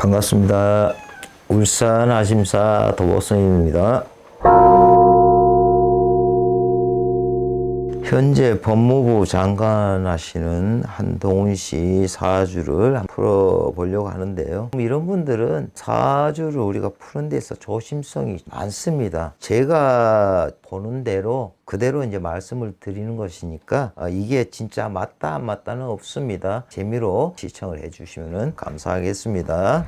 반갑습니다. 울산 아심사 도보선입니다. 현재 법무부 장관 하시는 한동훈 씨 사주를 풀어보려고 하는데요. 이런 분들은 사주를 우리가 푸는 데서 조심성이 많습니다. 제가 보는 대로 그대로 이제 말씀을 드리는 것이니까 이게 진짜 맞다 안 맞다는 없습니다. 재미로 시청을 해주시면 감사하겠습니다.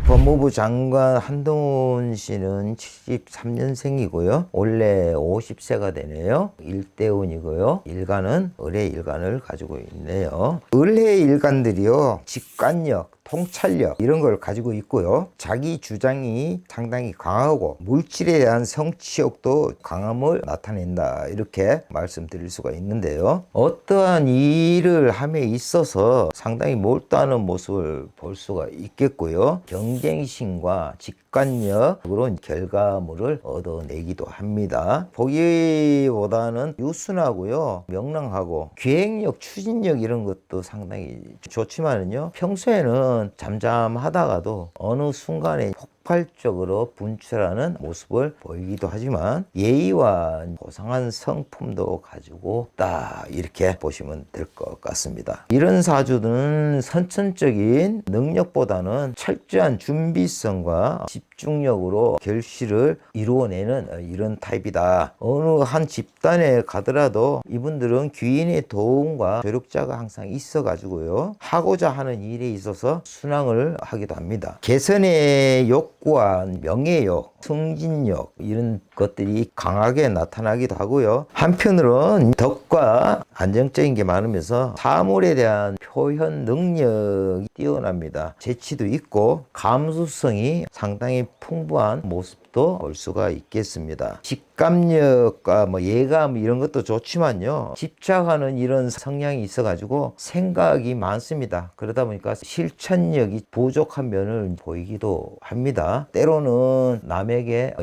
법무부 장관 한동훈 씨는 73년생이고요. 올해 50세가 되네요. 일대운이고요. 일간은 을의 일간을 가지고 있네요. 을의 일간들이요. 직관력, 통찰력 이런 걸 가지고 있고요. 자기 주장이 상당히 강하고 물질에 대한 성취욕도 강함을 나타낸다. 이렇게 말씀드릴 수가 있는데요. 어떠한 일을 함에 있어서 상당히 몰두하는 모습을 볼 수가 있겠고요. 경쟁심과 직관력으로 결과물을 얻어내기도 합니다. 보기보다는 유순하고요. 명랑하고 기획력, 추진력 이런 것도 상당히 좋지만은요. 평소에는 잠잠하다가도 어느 순간에 폭발적으로 분출하는 모습을 보이기도 하지만 예의와 고상한 성품도 가지고 있다 이렇게 보시면 될 것 같습니다. 이런 사주는 선천적인 능력보다는 철저한 준비성과 집중력으로 결실을 이루어내는 이런 타입이다. 어느 한 집단에 가더라도 이분들은 귀인의 도움과 조력자가 항상 있어 가지고요. 하고자 하는 일에 있어서 순항을 하기도 합니다. 개선의 욕구와 명예욕, 승진욕 이런 것들이 강하게 나타나기도 하고요. 한편으로는 덕과 안정적인 게 많으면서 사물에 대한 표현 능력이 뛰어납니다. 재치도 있고 감수성이 상당히 풍부한 모습도 볼 수가 있겠습니다. 직감력과 예감 이런 것도 좋지만요. 집착하는 이런 성향이 있어가지고 생각이 많습니다. 그러다 보니까 실천력이 부족한 면을 보이기도 합니다. 때로는 남에게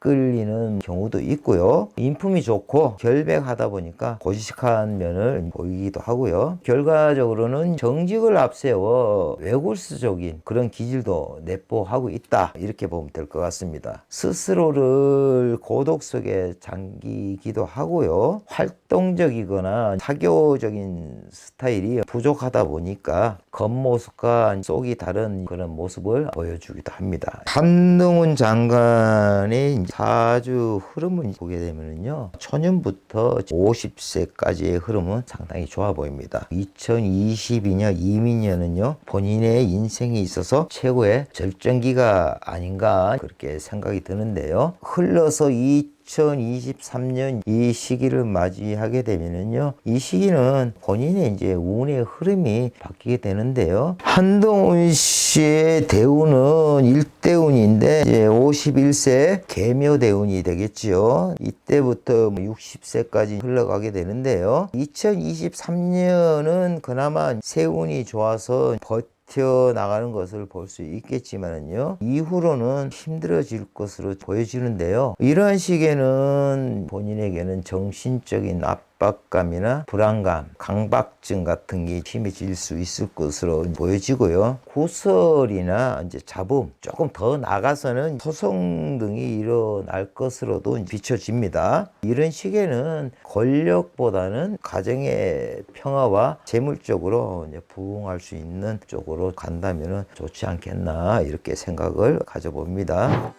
끌리는 경우도 있고요. 인품이 좋고 결백하다 보니까 고지식한 면을 보이기도 하고요. 결과적으로는 정직을 앞세워 외골수적인 그런 기질도 내포하고 있다. 이렇게 보면 될 것 같습니다. 스스로를 고독 속에 잠기기도 하고요. 활동적이거나 사교적인 스타일이 부족하다 보니까 겉모습과 속이 다른 그런 모습을 보여주기도 합니다. 한동훈 장관의 사주 흐름을 보게 되면요. 초년부터 50세까지의 흐름은 상당히 좋아 보입니다. 2022년 이민년은요. 본인의 인생에 있어서 최고의 절정기가 아닌가 그렇게 생각이 드는데요. 흘러서 2023년 이 시기를 맞이하게 되면은요, 이 시기는 본인의 이제 운의 흐름이 바뀌게 되는데요. 한동훈 씨의 대운은 일대운인데 이제 51세 계묘대운이 되겠지요. 이때부터 60세까지 흘러가게 되는데요. 2023년은 그나마 세운이 좋아서 나가는 것을 볼 수 있겠지만요. 이후로는 힘들어질 것으로 보여지는데요. 이러한 시기에는 본인에게는 정신적인 압박감이나 불안감, 강박증 같은 게 심해질 수 있을 것으로 보여지고요. 구설이나 이제 잡음, 조금 더 나가서는 소송 등이 일어날 것으로도 비춰집니다. 이런 시기에는 권력보다는 가정의 평화와 재물적으로 이제 부응할 수 있는 쪽으로 간다면 좋지 않겠나 이렇게 생각을 가져봅니다.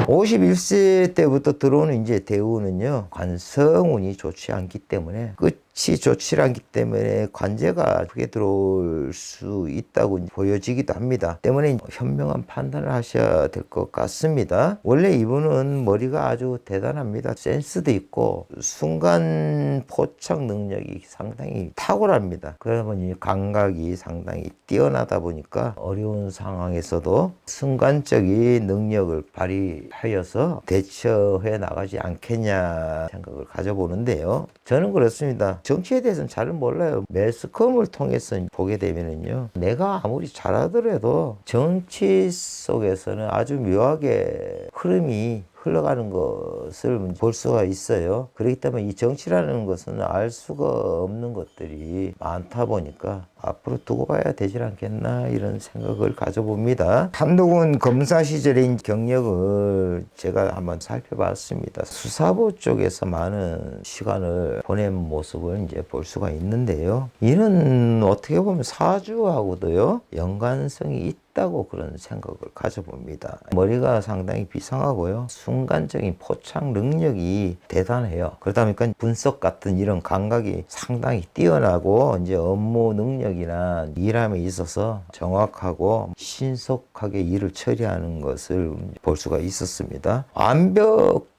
51세 때부터 들어오는 이제 대운은요, 관성운이 좋지 않기 때문에 끝이 좋지 않기 때문에 관제가 크게 들어올 수 있다고 보여지기도 합니다. 때문에 현명한 판단을 하셔야 될 것 같습니다. 원래 이분은 머리가 아주 대단합니다. 센스도 있고 순간 포착 능력이 상당히 탁월합니다. 그러다 보니 감각이 상당히 뛰어나다 보니까 어려운 상황에서도 순간적인 능력을 발휘하여서 대처해 나가지 않겠냐 생각을 가져보는데요. 저는 그렇습니다. 정치에 대해서는 잘 몰라요. 매스컴을 통해서 보게 되면은요, 내가 아무리 잘하더라도 정치 속에서는 아주 묘하게 흐름이 흘러가는 것을 볼 수가 있어요. 그렇기 때문에 이 정치라는 것은 알 수가 없는 것들이 많다 보니까 앞으로 두고 봐야 되지 않겠나 이런 생각을 가져봅니다. 한동훈 검사 시절의 경력을 제가 한번 살펴봤습니다. 수사부 쪽에서 많은 시간을 보낸 모습을 이제 볼 수가 있는데요. 이는 어떻게 보면 사주하고도요 연관성이 있다고 그런 생각을 가져봅니다. 머리가 상당히 비상하고요. 순간적인 포착 능력이 대단해요. 그러다 보니까 분석 같은 이런 감각이 상당히 뛰어나고 이제 업무 능력이나 일함에 있어서 정확하고 신속하게 일을 처리하는 것을 볼 수가 있었습니다.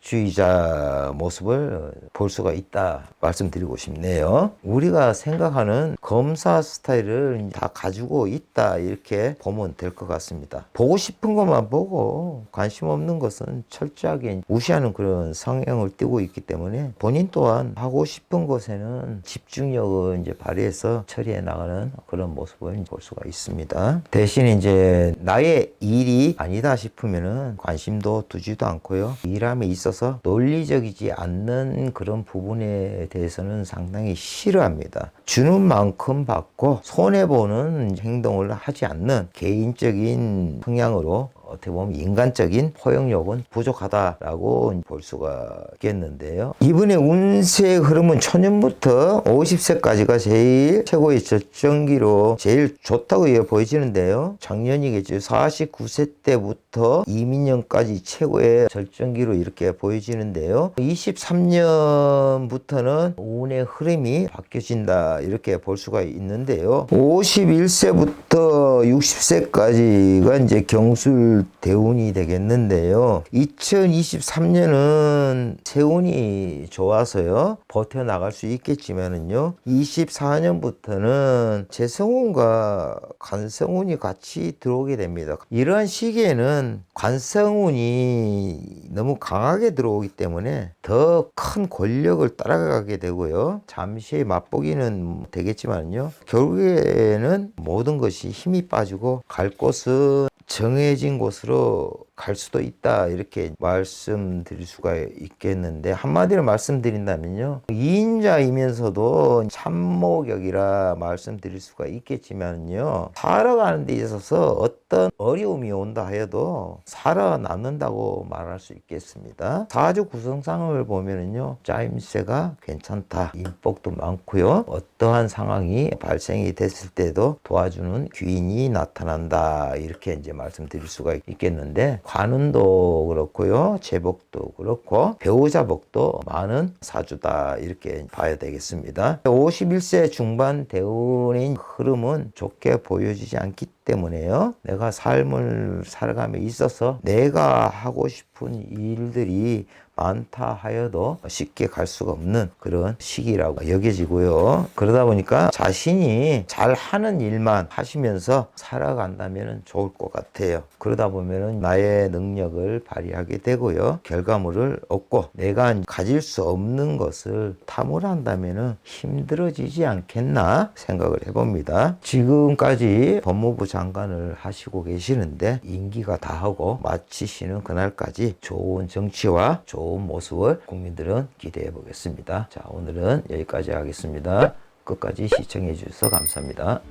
완벽주의자 모습을 볼 수가 있다 말씀드리고 싶네요. 우리가 생각하는 검사 스타일을 다 가지고 있다 이렇게 보면 될 것 같습니다. 보고 싶은 것만 보고 관심 없는 것은 철저하게 무시하는 그런 성향을 띠고 있기 때문에 본인 또한 하고 싶은 것에는 집중력을 이제 발휘해서 처리해 나가는 그런 모습을 볼 수가 있습니다. 대신 이제 나의 일이 아니다 싶으면은 관심도 두지도 않고요. 일함에 있어서 논리적이지 않는 그런 부분에 대해서는 상당히 싫어합니다. 주는 만큼 받고 손해보는 행동을 하지 않는 개인적인 성향으로 어떻게 보면 인간적인 포용력은 부족하다라고 볼 수가 있겠는데요. 이분의 운세의 흐름은 초년부터 50세까지가 제일 최고의 절정기로 제일 좋다고 보여지는데요. 작년이겠죠. 49세 때부터 이민년까지 최고의 절정기로 이렇게 보여지는데요. 23년부터는 운의 흐름이 바뀌어진다 이렇게 볼 수가 있는데요. 51세부터 60세까지가 이제 경술 대운이 되겠는데요. 2023년은 세운이 좋아서요. 버텨나갈 수 있겠지만은요. 24년부터는 재성운과 관성운이 같이 들어오게 됩니다. 이러한 시기에는 관성운이 너무 강하게 들어오기 때문에 더 큰 권력을 따라가게 되고요. 잠시 맛보기는 되겠지만요. 결국에는 모든 것이 힘이 빠지고 갈 곳은 정해진 곳으로 갈 수도 있다 이렇게 말씀드릴 수가 있겠는데 한마디로 말씀드린다면요 2인자이면서도 참모격이라 말씀드릴 수가 있겠지만요 살아가는 데 있어서 어떤 어려움이 온다 하여도 살아남는다고 말할 수 있겠습니다. 사주 구성상을 보면은요 짜임새가 괜찮다, 인복도 많고요 어떠한 상황이 발생이 됐을 때도 도와주는 귀인이 나타난다 이렇게 이제 말씀드릴 수가 있겠는데 관운도 그렇고요 제복도 그렇고 배우자복도 많은 사주다 이렇게 봐야 되겠습니다. 51세 중반 대운의 흐름은 좋게 보여지지 않기 때문에요 내가 삶을 살아감에 있어서 내가 하고 싶은 일들이 많다 하여도 쉽게 갈 수가 없는 그런 시기라고 여겨지고요. 그러다 보니까 자신이 잘하는 일만 하시면서 살아간다면 좋을 것 같아요. 그러다 보면 나의 능력을 발휘하게 되고요. 결과물을 얻고 내가 가질 수 없는 것을 탐구한다면 힘들어지지 않겠나 생각을 해봅니다. 지금까지 법무부 장관을 하시고 계시는데 임기가 다하고 마치시는 그날까지 좋은 정치와 좋은 모습을 국민들은 기대해 보겠습니다. 자, 오늘은 여기까지 하겠습니다. 끝까지 시청해 주셔서 감사합니다.